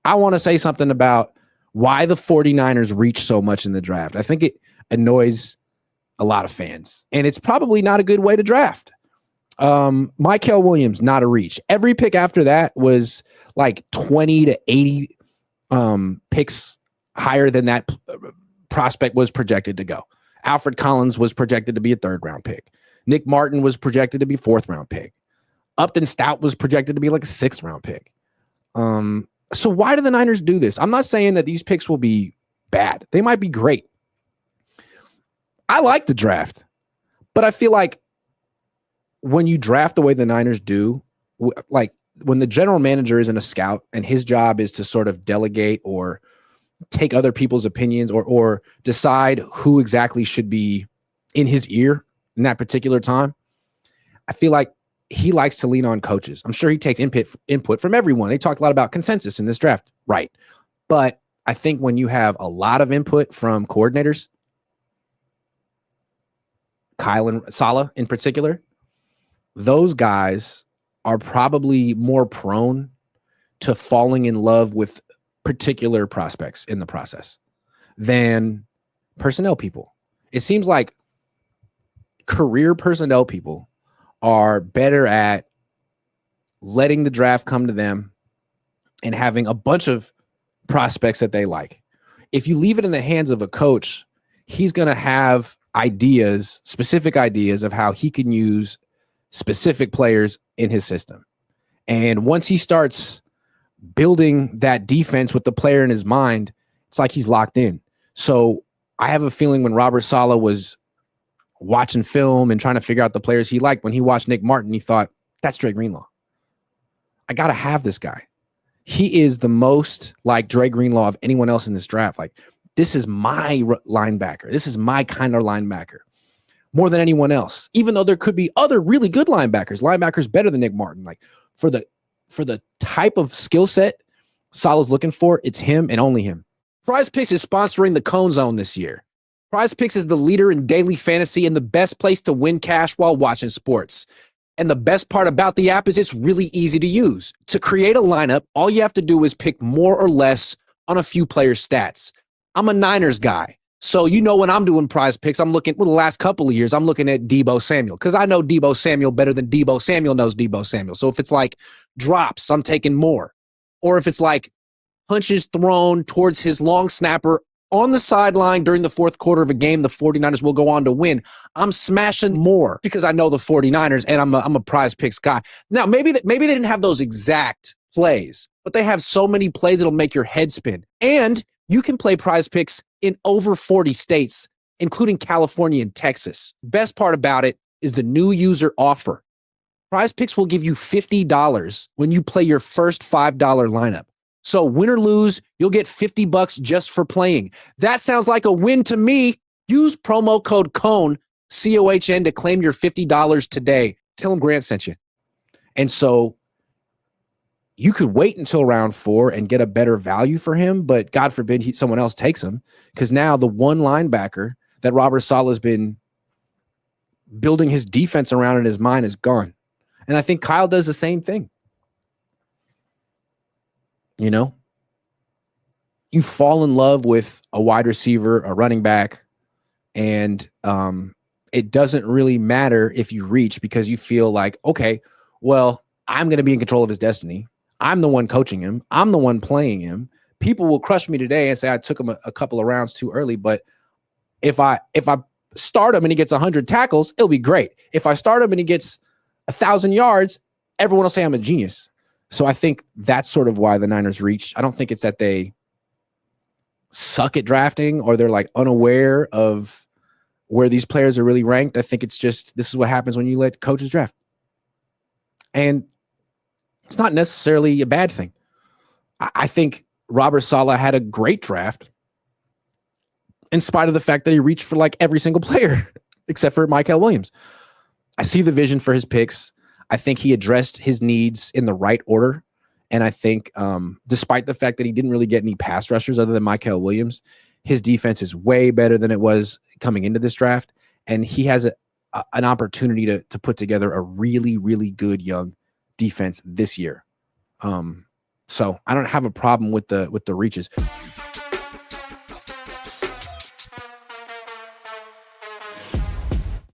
I want to say something about why the 49ers reach so much in the draft. I think it annoys a lot of fans, and it's probably not a good way to draft. Mykel Williams, not a reach. Every pick after that was like 20 to 80 picks higher than that prospect was projected to go. Alfred Collins was projected to be a 3rd-round pick. Nick Martin was projected to be 4th-round pick. Upton Stout was projected to be like a 6th-round pick. So why do the Niners do this? I'm not saying that these picks will be bad. They might be great. I like the draft, but I feel like when you draft the way the Niners do, like when the general manager isn't a scout and his job is to sort of delegate or take other people's opinions or decide who exactly should be in his ear in that particular time, I feel like he likes to lean on coaches. I'm sure he takes input from everyone. They talked a lot about consensus in this draft, right? But I think when you have a lot of input from coordinators, Kyle and Saleh in particular, those guys are probably more prone to falling in love with particular prospects in the process than personnel people. It seems like career personnel people are better at letting the draft come to them and having a bunch of prospects that they like. If you leave it in the hands of a coach, he's going to have ideas, specific ideas of how he can use specific players in his system. And once he starts building that defense with the player in his mind, it's like he's locked in. So I have a feeling when Robert Saleh was watching film and trying to figure out the players he liked, when he watched Nick Martin, he thought, that's Dre Greenlaw. I got to have this guy. He is the most like Dre Greenlaw of anyone else in this draft. Like, this is my linebacker. This is my kind of linebacker more than anyone else, even though there could be other really good linebackers better than Nick Martin. Like for the type of skill set Saleh's looking for, it's him and only him. PrizePicks is sponsoring the Cohn Zone this year. PrizePicks is the leader in daily fantasy and the best place to win cash while watching sports. And the best part about the app is it's really easy to use. To create a lineup, all you have to do is pick more or less on a few players' stats. I'm a Niners guy. So, when I'm doing PrizePicks, I'm looking, the last couple of years, I'm looking at Deebo Samuel because I know Deebo Samuel better than Deebo Samuel knows Deebo Samuel. So if it's like drops, I'm taking more. Or if it's like punches thrown towards his long snapper on the sideline during the 4th quarter of a game, the 49ers will go on to win, I'm smashing more because I know the 49ers and I'm a PrizePicks guy. Now, maybe they didn't have those exact plays, but they have so many plays that'll make your head spin. And you can play PrizePicks in over 40 states, including California and Texas. Best part about it is the new user offer. PrizePicks will give you $50 when you play your first $5 lineup. So win or lose, you'll get $50 just for playing. That sounds like a win to me. Use promo code Cohn, COHN, to claim your $50 today. Tell him Grant sent you. And so you could wait until round 4 and get a better value for him, but God forbid someone else takes him, because now the one linebacker that Robert Saleh has been building his defense around in his mind is gone. And I think Kyle does the same thing. You fall in love with a wide receiver, a running back, and it doesn't really matter if you reach because you feel like, okay, well, I'm going to be in control of his destiny. I'm the one coaching him. I'm the one playing him. People will crush me today and say I took him a couple of rounds too early, but if I start him and he gets 100 tackles, it'll be great. If I start him and he gets 1,000 yards, everyone will say I'm a genius. So I think that's sort of why the Niners reach. I don't think it's that they suck at drafting or they're like unaware of where these players are really ranked. I think it's just, this is what happens when you let coaches draft. And it's not necessarily a bad thing. I think Robert Saleh had a great draft in spite of the fact that he reached for like every single player except for Mykel Williams. I see the vision for his picks. I think he addressed his needs in the right order. And I think despite the fact that he didn't really get any pass rushers other than Mykel Williams, his defense is way better than it was coming into this draft. And he has an opportunity to put together a really, really good young defense this year. So I don't have a problem with the reaches.